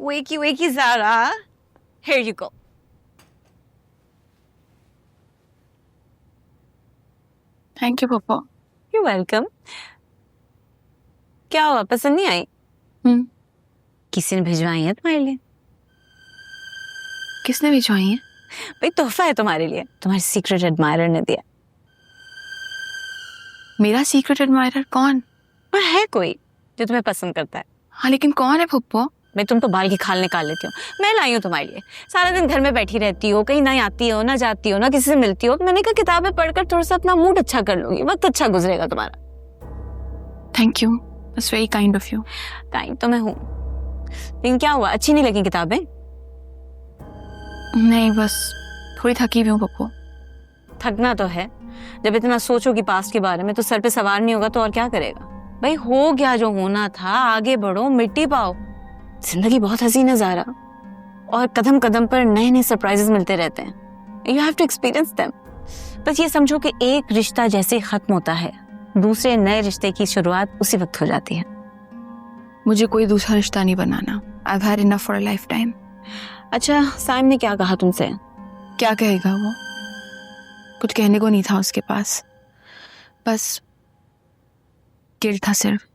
Wakey, Zara. Here you go. Thank you पापा। You're welcome. क्या हुआ, पसंद नहीं आई? किसी ने भिजवाई है तुम्हारे लिए। किसने भिजवाई है? भाई तोहफा है तुम्हारे लिए, तुम्हारे सीक्रेट एडमायरर ने दिया। मेरा सीक्रेट एडमायरर कौन? और है कोई जो तुम्हें पसंद करता है। हाँ लेकिन कौन है पप्पो? मैं तुम तो बाल की खाल निकाल लेती हूँ। मैं लाई हूँ तुम्हारे लिए। सारा दिन घर में बैठी रहती हो, कहीं ना आती हो, ना जाती हो, ना किसी से मिलती हो। मैंने कहा किताबें पढ़कर थोड़ा सा अपना मूड अच्छा कर लूंगी, वक्त अच्छा गुजरेगा तुम्हारा। Thank you, that's very kind of you. Kind तो मैं हूँ, लेकिन क्या हुआ, अच्छी नहीं लगी किताबें? नहीं, बस थोड़ी थकी हुई हूँ पप्पो। थकना तो है, जब इतना सोचोगी पास्ट के बारे में तो सर पे सवार नहीं होगा तो और क्या करेगा। भाई हो गया जो होना था, आगे बढ़ो, मिट्टी पाओ। जिंदगी बहुत हसीन है ज़ारा, और कदम कदम पर नए नए सरप्राइजेस मिलते रहते हैं। You have to experience them. बस ये समझो कि एक रिश्ता जैसे खत्म होता है, दूसरे नए रिश्ते की शुरुआत उसी वक्त हो जाती है। मुझे कोई दूसरा रिश्ता नहीं बनाना। I've had enough for a lifetime। अच्छा, साइम ने क्या कहा तुमसे? क्या कहेगा वो? कुछ कहने को नहीं था उसके पास, बस गिल्ट था सिर्फ।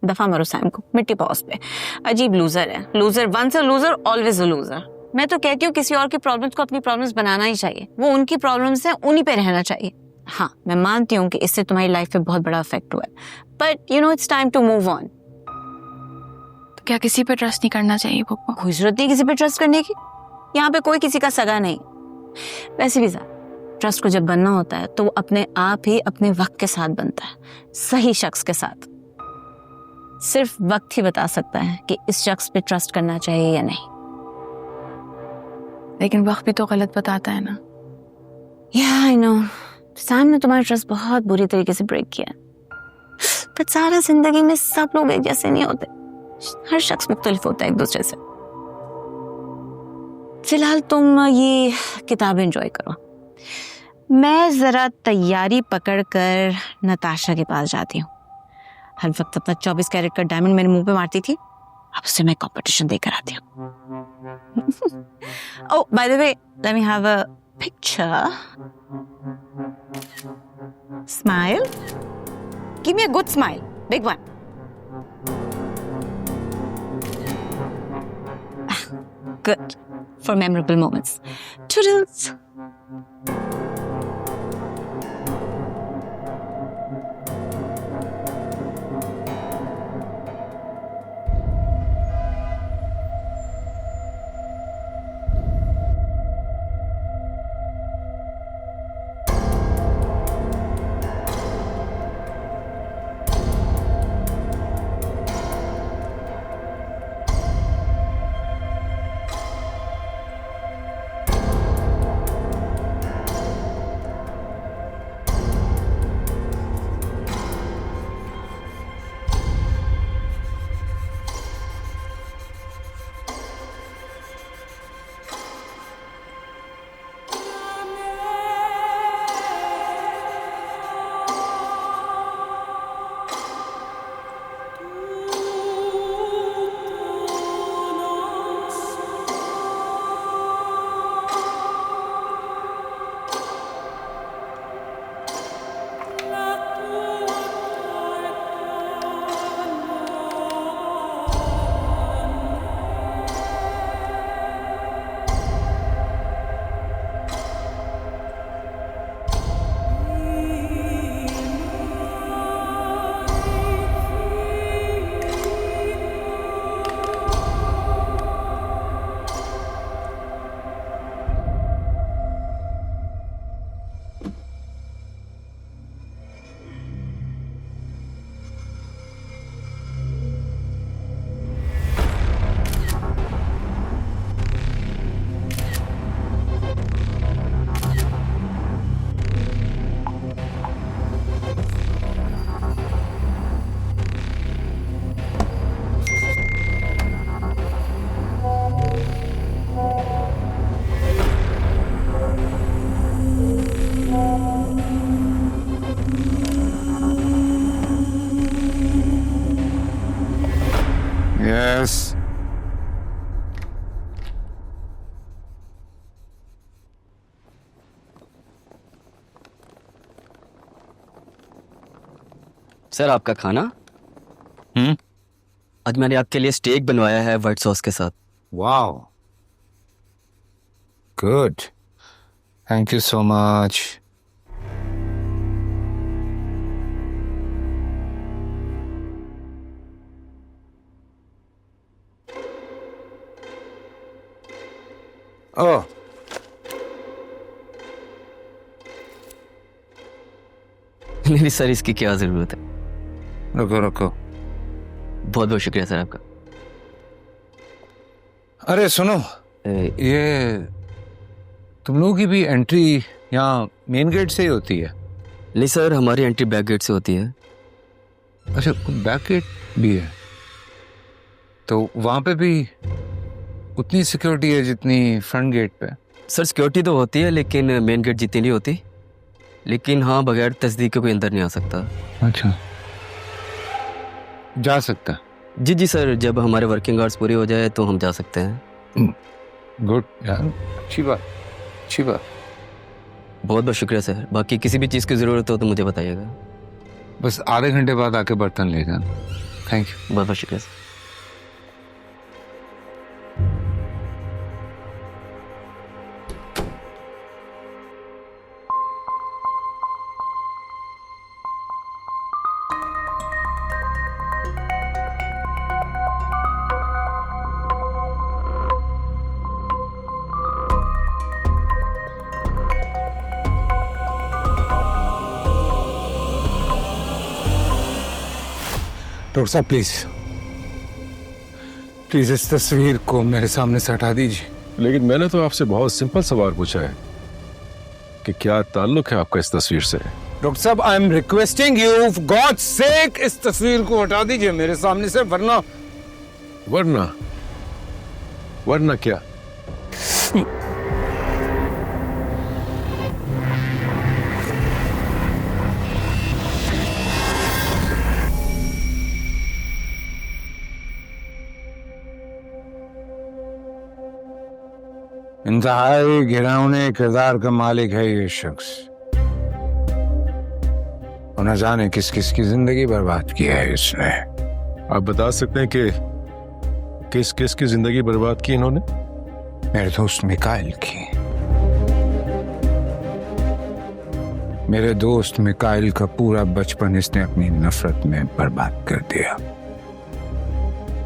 दफा मारो साइम को, मिट्टी पाओ उस पे। अजीब लूजर है, loser, once a loser always a loser. मैं तो कहती हूँ किसी और की प्रॉब्लम्स को अपनी प्रॉब्लम्स बनाना ही चाहिए। वो उनकी प्रॉब्लम्स है, उन्हीं पे रहना चाहिए। हाँ, मैं मानती हूँ कि इससे तुम्हारी लाइफ पे बहुत बड़ा इफेक्ट हुआ है, but you know it's time to move on. तो क्या किसी पे ट्रस्ट नहीं करना चाहिए पप्पा? कोई जरूरत नहीं किसी पे ट्रस्ट करने की। यहाँ पे कोई किसी का सगा नहीं। वैसे भी ट्रस्ट को जब बनना होता है तो वो अपने आप ही अपने वक्त के साथ बनता है, सही शख्स के साथ। सिर्फ वक्त ही बता सकता है कि इस शख्स पे ट्रस्ट करना चाहिए या नहीं। लेकिन वक्त भी तो गलत बताता है ना। Yeah, I know. सैम ने तुम्हारा ट्रस्ट बहुत बुरी तरीके से ब्रेक किया। पर सारा जिंदगी में सब लोग एक जैसे नहीं होते, हर शख्स मुख्तलिफ होता है एक दूसरे से। फिलहाल तुम ये किताब एंजॉय करो, मैं जरा तैयारी पकड़कर नताशा के पास जाती हूँ। हर वक्त अपना 24 कैरेट का डायमंड मेरे मुंह पे मारती थी, अब उससे मैं कंपटीशन देकर आती हूँ। Oh, by the way, let me have a picture. Smile. Give me a good smile, big one. Good, for memorable moments. Toodles. Sir आपका खाना। आज मैंने आपके लिए स्टेक बनवाया है व्हाइट सॉस के साथ। Wow, good, thank you so much. Oh, नहीं सर, इसकी क्या ज़रूरत है। रुको रुको, बहुत बहुत शुक्रिया सर आपका। अरे सुनो, ये तुम लोगों की भी एंट्री यहाँ मेन गेट से ही होती है? नहीं सर, हमारी एंट्री बैक गेट से होती है। अच्छा, बैक गेट भी है, तो वहाँ पे भी उतनी सिक्योरिटी है जितनी फ्रंट गेट पे? सर सिक्योरिटी तो होती है लेकिन मेन गेट जितनी नहीं होती। लेकिन हाँ, बगैर तस्दीक के कोई अंदर नहीं आ सकता। अच्छा, जा सकता? जी जी सर, जब हमारे वर्किंग आवर्स पूरे हो जाए तो हम जा सकते हैं। गुड यार, अच्छी बात, अच्छी बात। बहुत बहुत शुक्रिया सर। बाकी किसी भी चीज़ की ज़रूरत हो तो मुझे बताइएगा। बस आधे घंटे बाद आके बर्तन ले जाना। Thank you. बहुत बहुत शुक्रिया सर। डॉक्टर साहब प्लीज, प्लीज इस तस्वीर को मेरे सामने से हटा दीजिए। लेकिन मैंने तो आपसे बहुत सिंपल सवाल पूछा है कि क्या ताल्लुक है आपका इस तस्वीर से। डॉक्टर साहब, I am requesting you, for God sake, इस तस्वीर को हटा दीजिए मेरे सामने से, वरना वरना वरना क्या? इंतहाई घिनौने किरदार का मालिक है ये शख्स, और न जाने किस किस की जिंदगी बर्बाद की है इसने। आप बता सकते हैं कि किस किस की जिंदगी बर्बाद की इन्होंने? मेरे दोस्त मिकाइल की। मेरे दोस्त मिकाइल का पूरा बचपन इसने अपनी नफरत में बर्बाद कर दिया।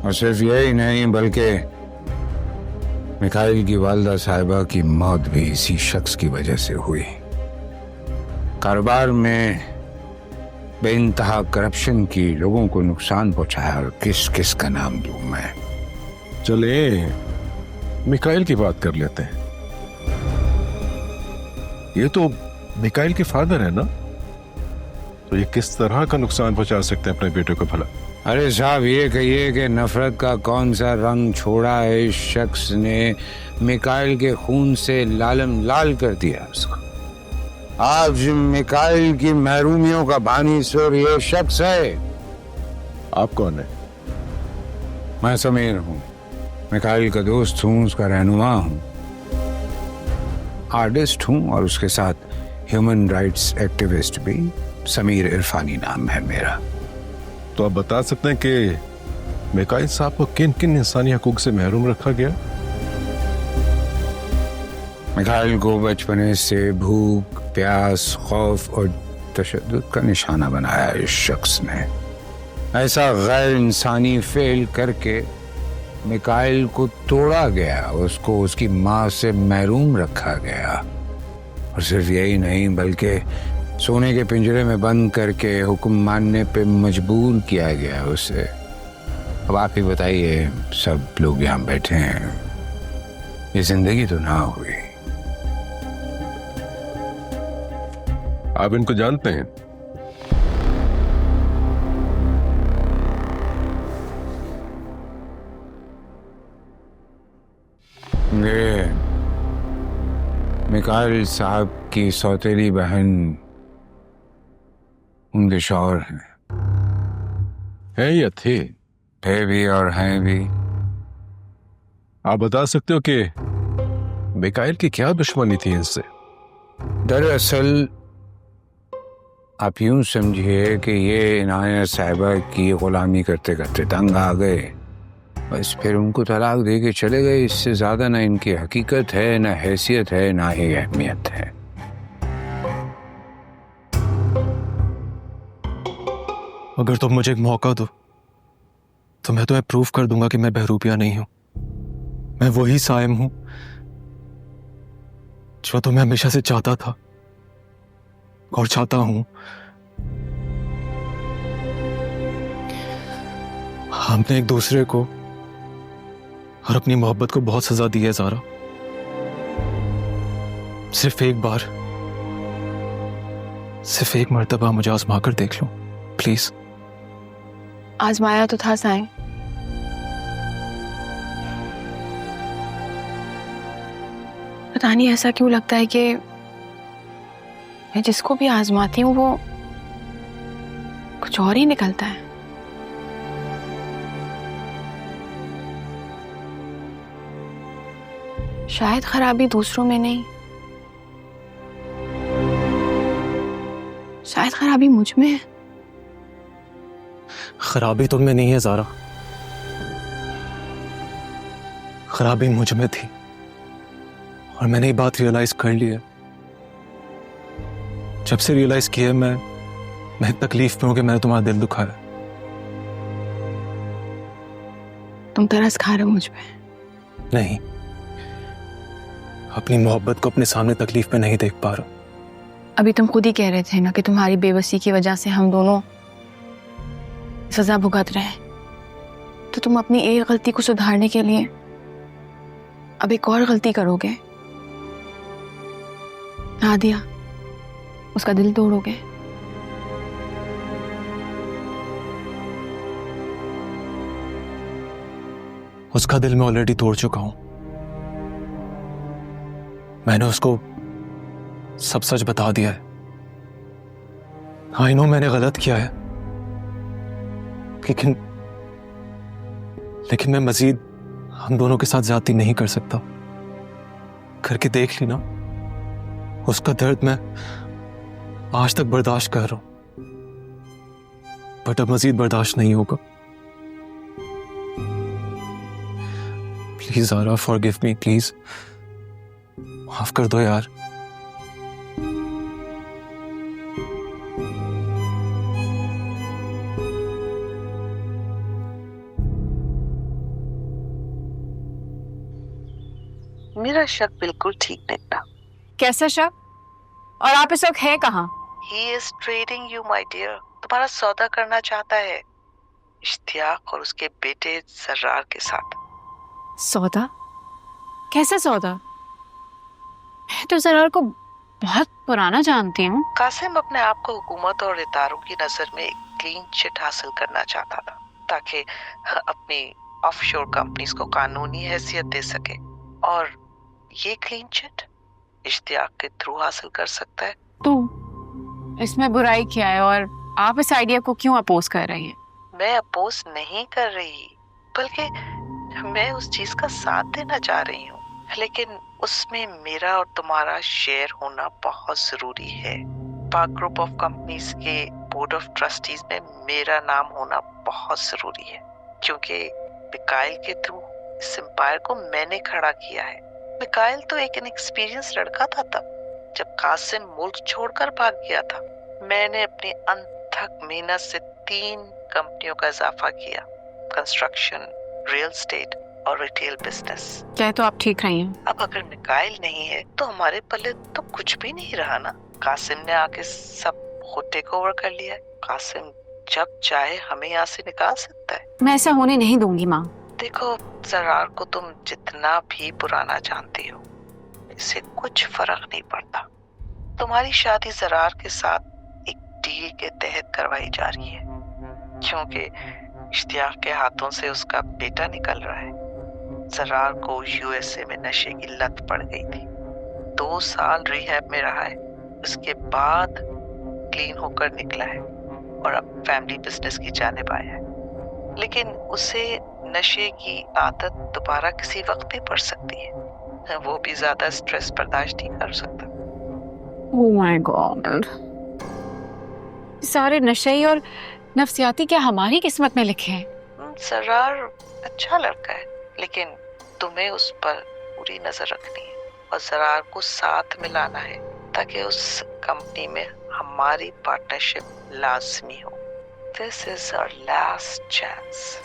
और सिर्फ यही नहीं, बल्कि मिकाइल की वालदा साहिबा की मौत भी इसी शख्स की वजह से हुई। कारोबार में बेइंतहा करप्शन की लोगों को नुकसान पहुंचाया, और किस किस का नाम दूं मैं। चले मिकाइल की बात कर लेते हैं। ये तो मिकाइल के फादर है ना, तो ये किस तरह का नुकसान पहुंचा सकते हैं अपने बेटे को भला? अरे साहब, ये कहिए कि नफरत का कौन सा रंग छोड़ा है इस शख्स ने, मिकाइल के खून से लालम लाल कर दिया उसको। आज मिकाइल की महरूमियों का बानी सुर ये शख्स है। आप कौन है? मैं समीर हूँ, मिकाइल का दोस्त हूँ, उसका रहनुमा हूँ, आर्टिस्ट हूँ, और उसके साथ ह्यूमन राइट्स एक्टिविस्ट भी। समीर इरफानी नाम है मेरा। तो आप बता सकते हैं कि मिकाइल साहब को किन किन इंसानी हकूक से महरूम रखा गया? मिकाइल को बचपने से भूख, प्यास, खौफ और तशद्दुद का निशाना बनाया इस शख्स ने। ऐसा गैर इंसानी फेल करके मिकाइल को तोड़ा गया, उसको उसकी माँ से महरूम रखा गया। और सिर्फ यही नहीं, बल्कि सोने के पिंजरे में बंद करके हुक्म मानने पे मजबूर किया गया उसे। अब आप ही बताइए, सब लोग यहाँ बैठे हैं, ये जिंदगी तो ना हुई। आप इनको जानते हैं? ये मिकाइल साहब की सौतेली बहन उनके शौहर हैं या थे? भी और हैं भी। आप बता सकते हो कि मिकाइल की क्या दुश्मनी थी इनसे? दरअसल आप यूं समझिए कि ये इनायत साहिबा की गुलामी करते करते तंग आ गए, बस फिर उनको तलाक दे के चले गए। इससे ज़्यादा ना इनकी हकीकत है, ना हैसियत है, ना ही अहमियत है। अगर तुम मुझे एक मौका दो तो मैं तुम्हें प्रूव कर दूंगा कि मैं बहरूपिया नहीं हूं। मैं वही साइम हूं जो तुम्हें हमेशा से चाहता था और चाहता हूं। हमने एक दूसरे को और अपनी मोहब्बत को बहुत सजा दी है ज़ारा। सिर्फ एक बार, सिर्फ एक मर्तबा मुझे आजमा कर देख लो प्लीज। आजमाया तो था साईं, पता नहीं ऐसा क्यों लगता है कि मैं जिसको भी आजमाती हूँ वो कुछ और ही निकलता है। शायद खराबी दूसरों में नहीं, शायद खराबी मुझ में है। खराबी तुम में नहीं है ज़ारा, खराबी मुझ में थी और मैंने ये बात रियलाइज कर ली है। जब से रियलाइज किया मैं तकलीफ में हूं कि मैंने तुम्हारा दिल दुखाया। तुम तरस खा रहे हो मुझ पे? नहीं, अपनी मोहब्बत को अपने सामने तकलीफ में नहीं देख पा रहा। अभी तुम खुद ही कह रहे थे ना कि तुम्हारी बेबसी की वजह से हम दोनों सजा भुगत रहे हैं, तो तुम अपनी एक गलती को सुधारने के लिए अब एक और गलती करोगे। नादिया, उसका दिल तोड़ोगे। उसका दिल मैं ऑलरेडी तोड़ चुका हूं। मैंने उसको सब सच बता दिया है। आई नो मैंने गलत किया है, लेकिन मैं मजीद हम दोनों के साथ ज्यादती नहीं कर सकता। करके देख ली ना, उसका दर्द मैं आज तक बर्दाश्त कर रहा हूं, बट अब मजीद बर्दाश्त नहीं होगा। Please Zara, forgive me please, माफ कर दो यार। मेरा शक बिल्कुल ठीक निकला। कैसा शक? और आप इस वक्त है कहाँ? He is trading you, my dear. तुम्हारा सौदा करना चाहता है इश्तियाक और उसके बेटे जर्रार के साथ। सौदा? कैसा सौदा? मैं तो जरार को बहुत पुराना जानती हूँ। कासिम अपने आप को हुकूमत और इदारों की नजर में एक क्लीन चिट हासिल करना चाहता था ताकि अपनी ऑफशोर कंपनीज को कानूनी हैसियत दे सके, और ये क्लीन चिट इश्तियाक के थ्रू हासिल कर सकता है। तो इसमें बुराई क्या है और आप इस आइडिया को क्यों अपोज कर रही हैं? मैं अपोज नहीं कर रही, बल्कि मैं उस चीज का साथ देना चाह रही हूँ, लेकिन उसमें मेरा और तुम्हारा शेयर होना बहुत जरूरी है। पाक ग्रुप ऑफ कंपनीज के बोर्ड ऑफ ट्रस्टीज में मेरा नाम होना बहुत जरूरी है, क्योंकि मिकाइल के थ्रू इस एम्पायर को मैंने खड़ा किया है। मिकाइल तो एक इनएक्सपीरियंस लड़का था तब जब कासिम मुल्क छोड़कर भाग गया था। मैंने अपनी अनथक मेहनत से 3 कंपनियों का इजाफा किया, कंस्ट्रक्शन, रियल एस्टेट और रिटेल बिजनेस। क्या तो आप ठीक रही हैं? अब अगर मिकाइल नहीं है तो हमारे पल्ले तो कुछ भी नहीं रहा ना। कासिम ने आके सब खुद टेक ओवर कर लिया है। कासिम जब चाहे हमें यहाँ से निकाल सकता है। मैं ऐसा होने नहीं दूंगी माँ। देखो, जरार को तुम जितना भी पुराना जानती हो, इससे कुछ फर्क नहीं पड़ता। तुम्हारी शादी जरार के साथ एक डील के तहत करवाई जा रही है, क्योंकि इश्तियाक के हाथों से उसका बेटा निकल रहा है। जरार को यूएसए में नशे की लत पड़ गई थी, 2 साल रिहैब में रहा है, उसके बाद क्लीन होकर निकला है और अब फैमिली बिजनेस की जानिब आया है। लेकिन उसे नशे की आदत दोबारा किसी वक्त भी पड़ सकती है। वो भी ज्यादा स्ट्रेस बर्दाश्त नहीं कर सकता। Oh my God. सारे नशे और नफ्सियाती क्या हमारी किस्मत में लिखे हैं? जरार अच्छा लड़का है, लेकिन तुम्हें उस पर पूरी नजर रखनी है और जरार को साथ मिलाना है ताकि उस कंपनी में हमारी पार्टनरशिप लाजमी हो। This is our last chance.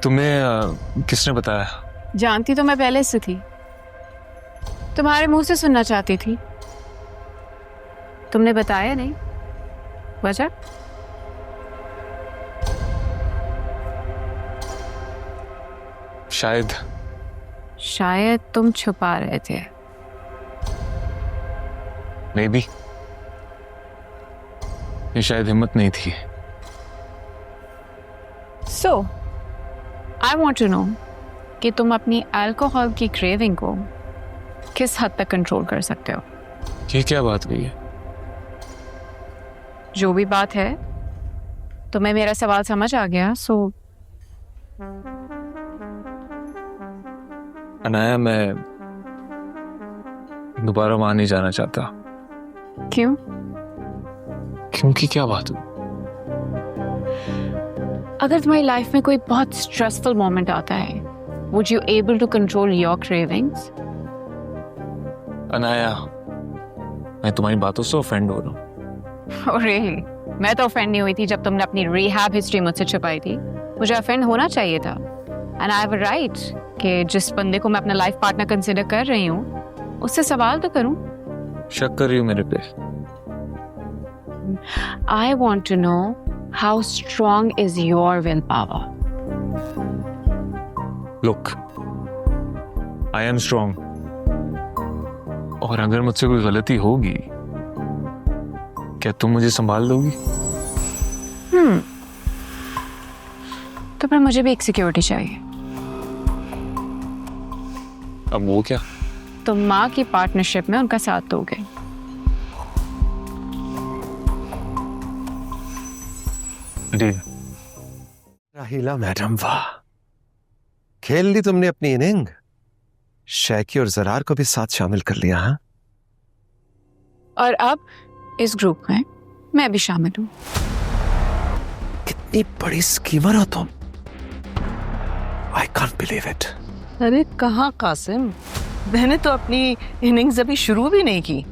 तुम्हें किसने बताया? जानती तो मैं पहले से थी, तुम्हारे मुंह से सुनना चाहती थी। तुमने बताया नहीं, वजह? शायद तुम छुपा रहे थे। मे बी ये शायद हिम्मत नहीं थी। सो आई वॉन्ट टू नो कि तुम अपनी अल्कोहल की क्रेविंग को किस हद तक कंट्रोल कर सकते हो। ये क्या बात हुई है? जो भी बात है, तुम्हें मेरा सवाल समझ आ गया। सो अनाया, मैं दोबारा वहां नहीं जाना चाहता। क्यों? क्योंकि क्या बात हुई? अगर तुम्हारी लाइफ में कोई बहुत स्ट्रेसफुल मोमेंट आता है, would you able to control your cravings? Anaya, मैं तुम्हारी बातों से ऑफेंड हो रहा हूँ। Oh really? मैं तो ऑफेंड नहीं हुई थी जब तुमने अपनी रिहैब हिस्ट्री मुझसे छुपाई थी। मुझे ऑफेंड होना चाहिए था। And I have a right कि जिस बंदे को मैं अपना लाइफ पार्टनर कंसिडर कर रही हूँ, उससे सवाल तो करूँ। शक कर रही हूँ मेरे पे? I want to know how strong is your willpower. Look, I am strong. और अगर मुझसे कोई गलती होगी, क्या तुम मुझे संभाल दोगी? तो फिर मुझे भी एक सिक्योरिटी चाहिए। अब वो क्या? तुम माँ की पार्टनरशिप में उनका साथ दोगे। राहिला मैडम, वाह, खेल ली तुमने अपनी इनिंग। शैकी और जरार को भी साथ शामिल कर लिया। हाँ, और अब इस ग्रुप में मैं भी शामिल हूँ। कितनी बड़ी स्कीमर हो तुम। I can't believe it. अरे कहाँ कासिम, मैंने तो अपनी इनिंग्स अभी शुरू भी नहीं की।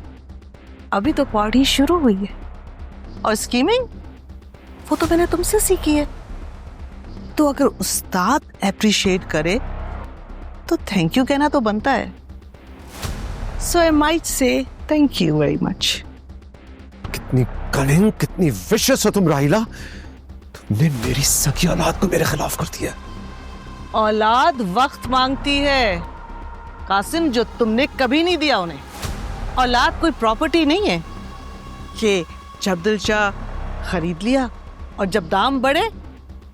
अभी तो पार्टी शुरू हुई है और स्कीमिंग वो तो मैंने तुमसे सीखी है। तो अगर उस्ताद अप्रिशिएट करे तो थैंक यू कहना तो बनता है। So I might say thank you very much. कितनी कनिंग, कितनी विशेष हो तुम राहिला। तुमने मेरी सगी औलाद को मेरे खिलाफ कर दिया। औलाद वक्त मांगती है कासिम, जो तुमने कभी नहीं दिया उन्हें। औलाद कोई प्रॉपर्टी नहीं है कि जब दिल चाह खरीद लिया और जब दाम बढ़े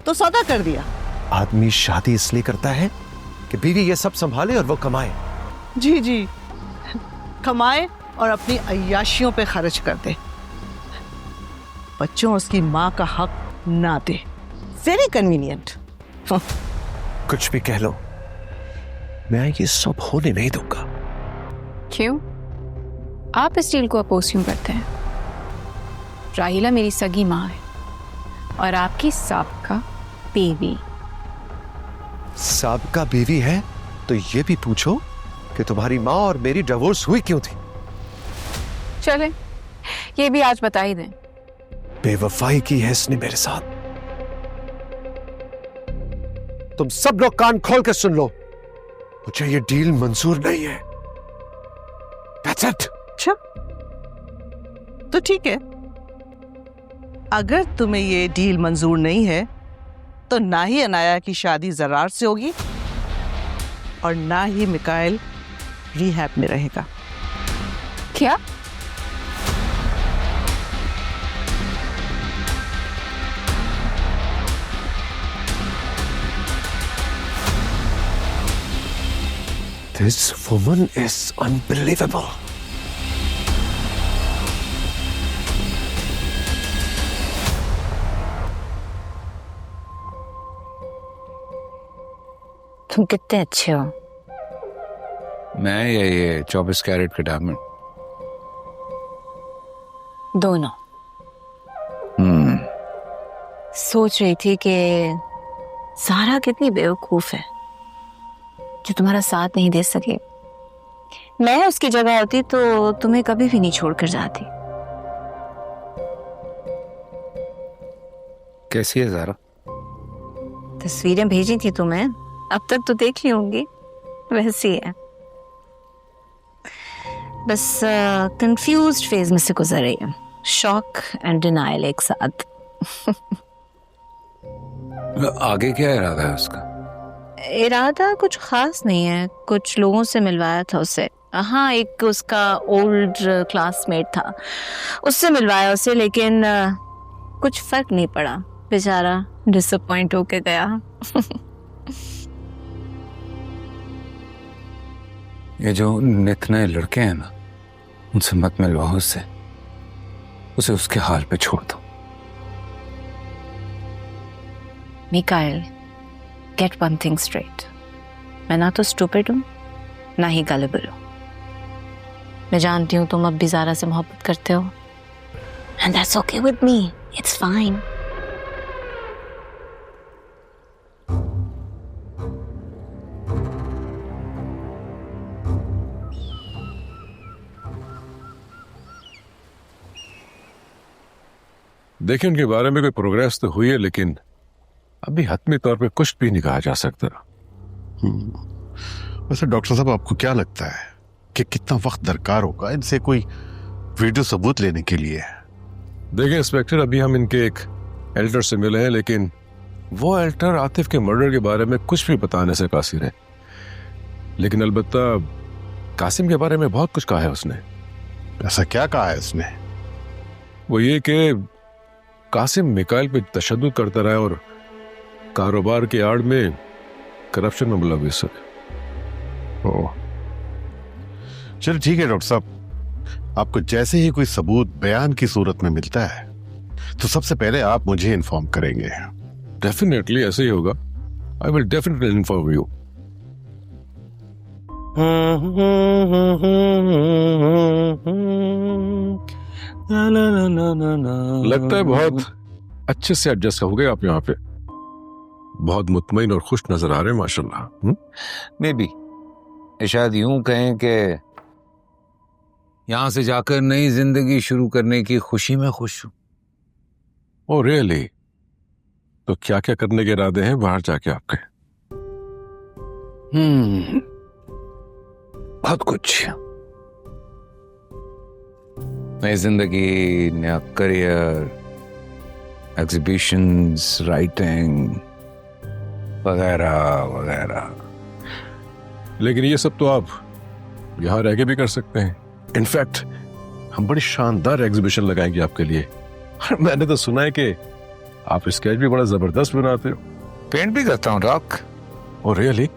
तो सौदा कर दिया। आदमी शादी इसलिए करता है कि बीवी ये सब संभाले और वो कमाए। जी जी, कमाए और अपनी अय्याशियों पे खर्च कर दे, बच्चों और उसकी माँ का हक ना दे। Very convenient. कुछ भी कह लो, मैं ये सब होने नहीं दूंगा। क्यों? आप इस डील को अपोज क्यों करते हैं? राहिला मेरी सगी माँ है और आपकी साबका बीवी। साबका बीवी है तो ये भी पूछो कि तुम्हारी माँ और मेरी डिवोर्स हुई क्यों थी। चले, ये भी आज बता ही दें। बेवफाई की है इसने मेरे साथ। तुम सब लोग कान खोल के सुन लो, मुझे ये डील मंजूर नहीं है। That's it. अच्छा तो ठीक है, अगर तुम्हें ये डील मंजूर नहीं है तो ना ही अनाया की शादी जरार से होगी और ना ही मिकाइल रिहैब में रहेगा। क्या? This woman is unbelievable. तुम कितने अच्छे हो। मैं या ये 24 कैरेट के डायमंड? दोनों। सोच रही थी कि सारा कितनी बेवकूफ है जो तुम्हारा साथ नहीं दे सके। मैं उसकी जगह होती तो तुम्हें कभी भी नहीं छोड़कर जाती। कैसी है ज़ारा? तस्वीरें भेजी थी तुम्हें, अब तक तो देख ली होंगी। वैसी है, बस कंफ्यूज्ड फेज में से गुजर रही है। शॉक एंड डिनायल एक साथ। आगे क्या इरादा है उसका? इरादा कुछ खास नहीं है, कुछ लोगों से मिलवाया था उसे। हाँ, एक उसका ओल्ड क्लासमेट था, उससे मिलवाया उसे, लेकिन कुछ फर्क नहीं पड़ा। बेचारा डिसअपॉइंट होके गया। ये जो नित नए लड़के हैं ना, उनसे मत मिलवाओ उससे, उसे उसके हाल पे छोड़ दो। Mikail, get one thing straight. मैं ना तो स्टूपिड हूँ, ना ही गलिबल हूँ। मैं जानती हूँ तुम अब भी ज़ारा से मोहब्बत करते हो, and that's okay with me, it's fine. देखिए, उनके बारे में कोई प्रोग्रेस तो हुई है, लेकिन अभी हतमी तौर पे कुछ भी नहीं कहा जा सकता। वैसे डॉक्टर साहब, आपको क्या लगता है कि कितना वक्त दरकार होगा इनसे कोई वीडियो सबूत लेने के लिए? देखिए इंस्पेक्टर, अभी हम इनके एक एल्डर से मिले हैं, लेकिन वो एल्डर आतिफ के मर्डर के बारे में कुछ भी बताने से कासिर है। लेकिन अलबत्ता कासिम के बारे में बहुत कुछ कहा है उसने। ऐसा क्या कहा है उसने? वो ये कि कासिम मिकाइल पे तशद्दुद करता रहा और कारोबार की आड़ में करप्शन में मुलविस है। चलो ठीक है डॉक्टर साहब, आपको जैसे ही कोई सबूत बयान की सूरत में मिलता है तो सबसे पहले आप मुझे इन्फॉर्म करेंगे। डेफिनेटली ऐसे ही होगा। I will definitely inform you. लगता है बहुत अच्छे से एडजस्ट हो गए आप यहाँ पे। बहुत मुतमईन और खुश नजर आ रहे हैं माशाल्लाह। मे बी शायद यूं कहें कि यहां से जाकर नई जिंदगी शुरू करने की खुशी में खुश हूं। Oh really? तो क्या क्या करने के इरादे हैं बाहर जाके आपके? बहुत कुछ। नई जिंदगी, नया करियर, एग्जीबिशंस, राइटिंग वगैरह वगैरह। लेकिन ये सब तो आप यहाँ रह के भी कर सकते हैं। इनफैक्ट हम बड़ी शानदार एग्जीबिशन लगाएंगे आपके लिए। और मैंने तो सुना है कि आप स्केच भी बड़ा जबरदस्त बनाते हो। पेंट भी करता हूँ डॉक। Oh really?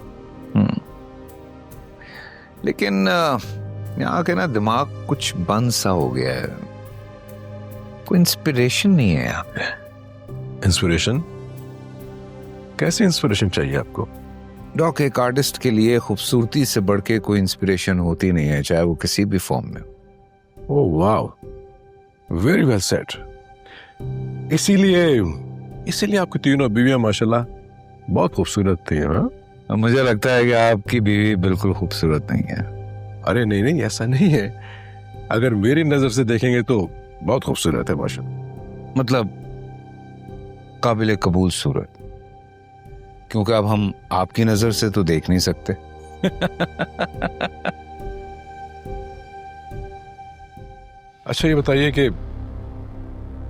लेकिन यहाँ के ना दिमाग कुछ बंद सा हो गया है। कोई इंस्पिरेशन नहीं है यहाँ पे। इंस्पिरेशन? कैसी इंस्पिरेशन चाहिए आपको? डॉक, एक आर्टिस्ट के लिए खूबसूरती से बढ़ के कोई इंस्पिरेशन होती नहीं है, चाहे वो किसी भी फॉर्म में। Oh wow, very well said. इसीलिए आपकी तीनों बीवियां माशाल्लाह बहुत खूबसूरत थी। हाँ, मुझे लगता है कि आपकी बीवी बिल्कुल खूबसूरत नहीं है। अरे नहीं नहीं, ऐसा नहीं है। अगर मेरी नजर से देखेंगे तो बहुत खूबसूरत है माशाल्लाह। मतलब काबिल कबूल सूरत, क्योंकि अब हम आपकी नजर से तो देख नहीं सकते। अच्छा ये बताइए कि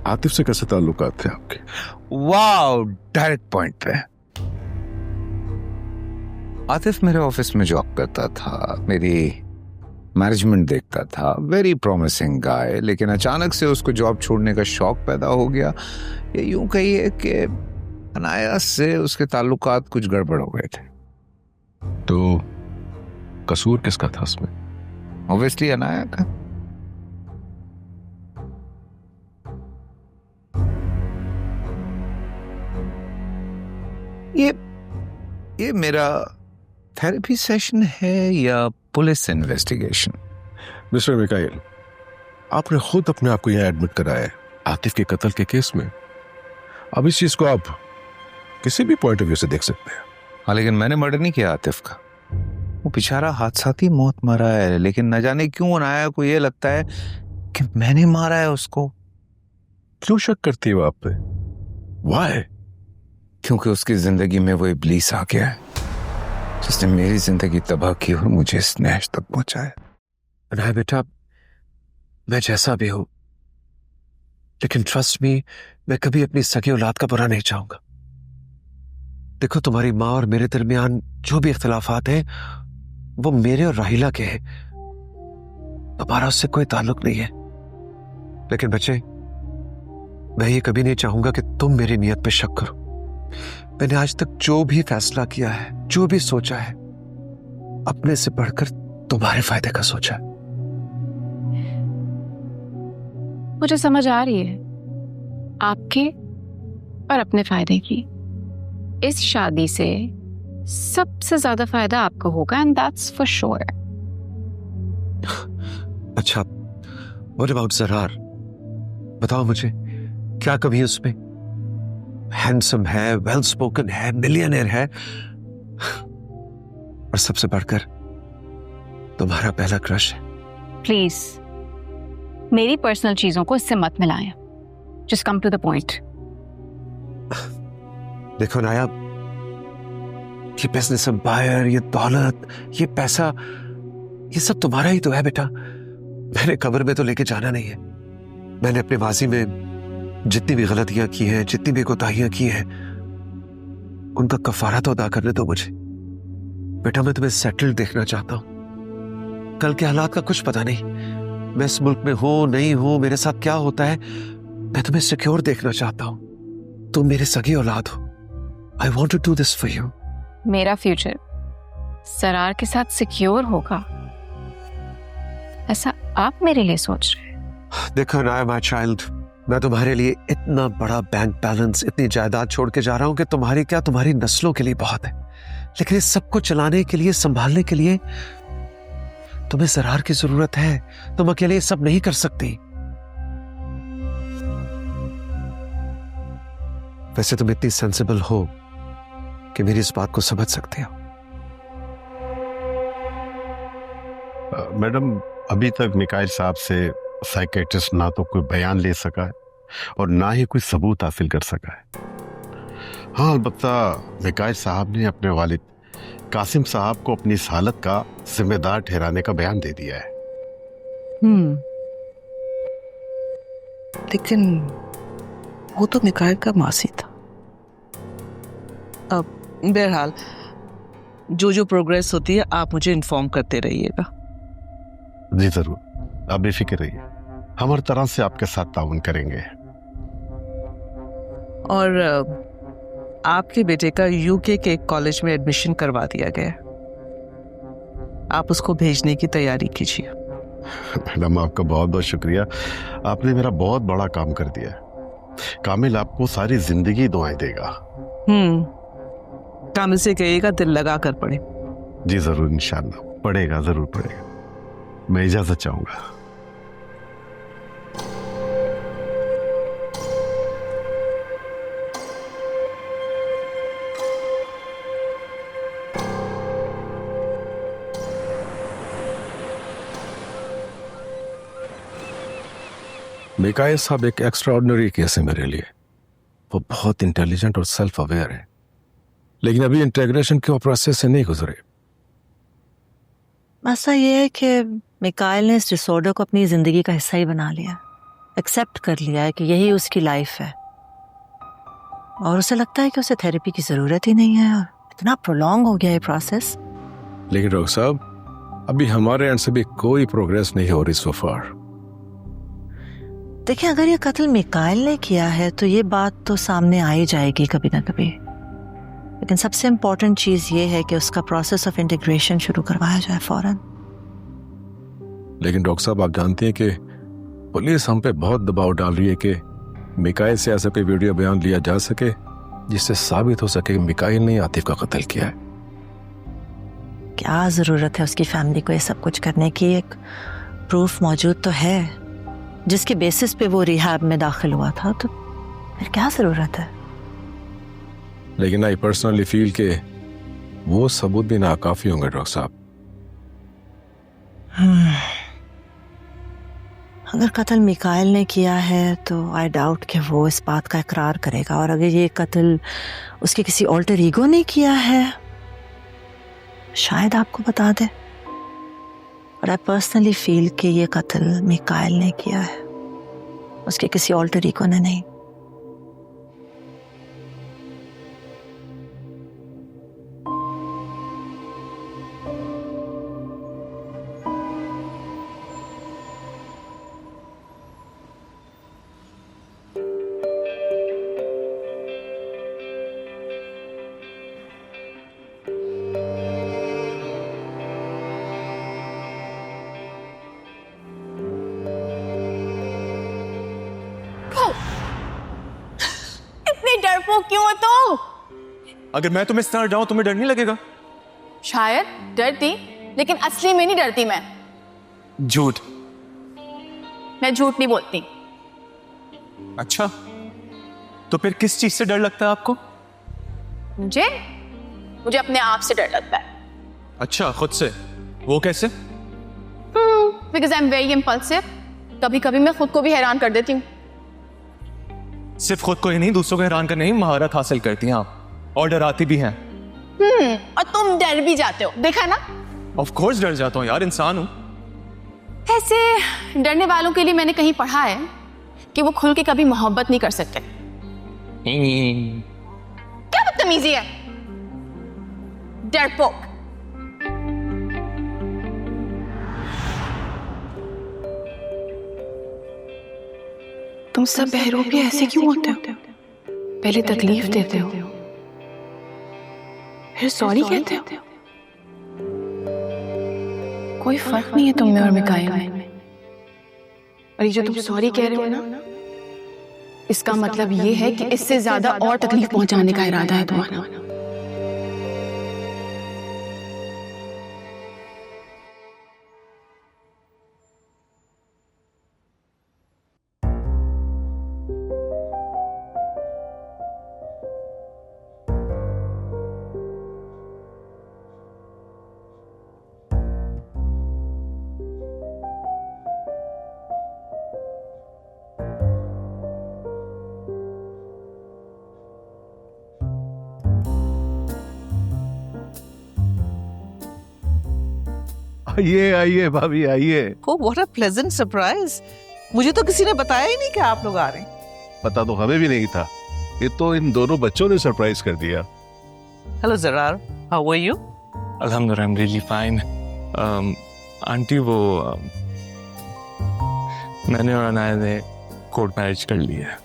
आतिफ से कैसे ताल्लुकात थे आपके? वाओ, डायरेक्ट पॉइंट पे। आतिफ मेरे ऑफिस में जॉब करता था, मेरी मैनेजमेंट देखता था, वेरी प्रॉमिसिंग गाय। लेकिन अचानक से उसको जॉब छोड़ने का शौक पैदा हो गया। ये यूं कहिए कि अनाया से उसके ताल्लुकात कुछ गड़बड़ हो गए थे। तो कसूर किसका था उसमें? ऑब्वियसली अनाया का। ये मेरा थेरेपी सेशन है या पुलिस इन्वेस्टिगेशन? मिस्टर मिकाइल, आपने खुद अपने आप को यहाँ एडमिट कराया है आतिफ के कत्ल के केस में। अब इस चीज को आप किसी भी पॉइंट ऑफ व्यू से देख सकते हैं। हाँ, लेकिन मैंने मर्डर नहीं किया आतिफ का। वो बेचारा हादसाती मौत मरा है, लेकिन न जाने क्यों अनाया को ये लगता है कि मैंने मारा है उसको। क्यों शक करती है वो आप पे? Why? क्योंकि उसकी जिंदगी में वो इब्लीस आ गया है जिसने मेरी जिंदगी तबाह की और मुझे इस नहश तक पहुंचाया। अनाया बेटा, मैं जैसा भी हूं, लेकिन ट्रस्ट मी, मैं कभी अपनी सगी औलाद का बुरा नहीं चाहूंगा। देखो, तुम्हारी माँ और मेरे दरमियान जो भी इख्तिलाफात हैं वो मेरे और राहिला के हैं, तुम्हारा उससे कोई ताल्लुक नहीं है। लेकिन बच्चे, मैं ये कभी नहीं चाहूंगा कि तुम मेरी नियत पे शक करो। मैंने आज तक जो भी फैसला किया है, जो भी सोचा है, अपने से बढ़कर तुम्हारे फायदे का सोचा है। मुझे समझ आ रही है आपके और अपने फायदे की। इस शादी से सबसे ज्यादा फायदा आपको होगा, एंड दैट्स फॉर श्योर। अच्छा, व्हाट अबाउट ज़रार? बताओ मुझे, क्या कमी है उसमें? हैंडसम है, वेल स्पोकन है, मिलियनेयर है, और सबसे बढ़कर तुम्हारा पहला क्रश है। प्लीज मेरी पर्सनल चीजों को इससे मत मिलाएं। Just come to the point. देखो नाया, ये बिजनेस एम्पायर, ये दौलत, ये पैसा, ये सब तुम्हारा ही तो है बेटा। मैंने कब्र में तो लेके जाना नहीं है। मैंने अपने माजी में जितनी भी गलतियां की हैं, जितनी भी कोताहियां की हैं, उनका कफारा तो अदा करने दो मुझे। बेटा, मैं तुम्हें सेटल्ड देखना चाहता हूं। कल के हालात का कुछ पता नहीं, मैं इस मुल्क में हूं नहीं हूं, मेरे साथ क्या होता है, मैं तुम्हें सिक्योर देखना चाहता हूं। तुम मेरे सगी औलाद हो। I want to do this for you. मेरा फ्यूचर सरार के साथ सिक्योर होगा, ऐसा आप मेरे लिए सोच रहे हैं? देखो नाया माय चाइल्ड, मैं तुम्हारे लिए इतना बड़ा बैंक बैलेंस, इतनी जायदाद छोड़ के जा रहा हूं कि तुम्हारी क्या, तुम्हारी नस्लों के लिए बहुत है। लेकिन इस सबको चलाने के लिए, संभालने के लिए तुम्हें ज़रार की जरूरत है। तुम अकेले ये सब नहीं कर सकती। वैसे तुम इतनी सेंसिबल हो कि मेरी इस बात को समझ सकते हो। मैडम, अभी तक मिकाइल साहब से साइकेट्रिस्ट ना तो कोई बयान ले सका है और ना ही कोई सबूत हासिल कर सका है। हाँ, अलबत्ता मिकाइल साहब ने अपने वालिद कासिम साहब को अपनी इस हालत का जिम्मेदार ठहराने का बयान दे दिया है। लेकिन वो तो मिकाइल का मासी था। अब बहरहाल जो प्रोग्रेस होती है आप मुझे इन्फॉर्म करते रहिएगा। जी जरूर, आप बेफिक्र रहिए, हम हर तरह से आपके साथ ताउन करेंगे। और आपके बेटे का यूके के एक कॉलेज में एडमिशन करवा दिया गया, आप उसको भेजने की तैयारी कीजिए। मैडम, आपका बहुत बहुत शुक्रिया, आपने मेरा बहुत बड़ा काम कर दिया। कामिल आपको सारी जिंदगी दुआएं देगा। कामिल से कहिएगा दिल लगा कर पढ़े। जी जरूर, इंशाल्लाह पढ़ेगा, जरूर पढ़ेगा। मैं इजाजत चाहूंगा। मिकाइल साहब एक एक्स्ट्राऑर्डिनरी केस है मेरे लिए। वो बहुत इंटेलिजेंट और सेल्फ अवेयर है, लेकिन अभी इंटीग्रेशन के प्रोसेस से नहीं गुजरे। मसला ये है कि मिकाइल ने इस डिसऑर्डर को अपनी जिंदगी का हिस्सा ही बना लिया, एक्सेप्ट कर लिया है कि यही उसकी लाइफ है, और उसे लगता है कि उसे थेरेपी की जरूरत ही नहीं है, और इतना प्रोलॉन्ग हो गया है प्रोसेस। लेकिन डॉक्टर साहब, अभी हमारे एंड से भी कोई प्रोग्रेस नहीं हो रही सो फार। देखिए, अगर ये कत्ल मिकाइल ने किया है तो ये बात तो सामने आ ही जाएगी कभी ना कभी, लेकिन सबसे इम्पोर्टेंट चीज ये है कि उसका प्रोसेस ऑफ इंटीग्रेशन शुरू करवाया जाए फौरन। लेकिन डॉक्टर साहब, आप जानते हैं कि पुलिस हम पे बहुत दबाव डाल रही है कि मिकाइल से ऐसा कोई वीडियो बयान लिया जा सके जिससे साबित हो सके कि मिकाइल ने आतिफ का कत्ल किया है। क्या ज़रूरत है उसकी फैमिली को ये सब कुछ करने की? एक प्रूफ मौजूद तो है जिसके बेसिस पे वो रिहैब में दाखिल हुआ था, तो फिर क्या ज़रूरत है? लेकिन आई पर्सनली फील के वो सबूत भी नाकाफी होंगे डॉक्टर साहब। अगर कत्ल मिकाइल ने किया है तो आई डाउट कि वो इस बात का इकरार करेगा, और अगर ये कत्ल उसके किसी ऑल्टर ईगो ने किया है शायद आपको बता दे। और आई पर्सनली फील कि ये कत्ल मिकाइल ने किया है, उसके किसी ऑल्टर ईगो ने नहीं। डरपोक क्यों हो तुम? अगर मैं तुम्हें इस तरह डाऊं तुम्हें डर नहीं लगेगा? शायद डरती, लेकिन असली में नहीं डरती मैं। झूठ। मैं झूठ नहीं बोलती। अच्छा, तो फिर किस चीज से डर लगता है आपको? मुझे अपने आप से डर लगता है। अच्छा, खुद से? वो कैसे? Because I am very impulsive. कभी कभी मैं खुद को भी हैरान कर देती हूँ। सिर्फ खुद को ही नहीं, दूसरों को हैरान करने की महारत हासिल करती हैं आप, और डराती भी हैं। और तुम डर भी जाते हो, देखा ना? ऑफ कोर्स डर जाता हूँ यार, इंसान हूँ। ऐसे डरने वालों के लिए मैंने कहीं पढ़ा है कि वो खुल के कभी मोहब्बत नहीं कर सकते। क्या बदतमीजी है, डरपोक। तुम सब बहरों भी ऐसे क्यों होते हो? पहले तकलीफ देते हो, फिर सॉरी कहते हो। कोई फर्क नहीं है तुम में और मिकाइल में। और ये जो तुम सॉरी कह रहे हो ना, इसका मतलब ये है कि इससे ज्यादा और तकलीफ पहुंचाने का इरादा है तुम्हारा। आइए आइए भाभी आइए। Oh, what a pleasant surprise! मुझे तो किसी ने बताया ही नहीं कि आप लोग आ रहे हैं। पता तो हमें भी नहीं था, ये तो इन दोनों बच्चों ने सरप्राइज कर दिया। Hello Zarar, how are you? अल्हम्दुलिल्लाह, I'm really fine. आंटी वो मैंने और अनाया ने कोर्ट मैरिज कर लिया है।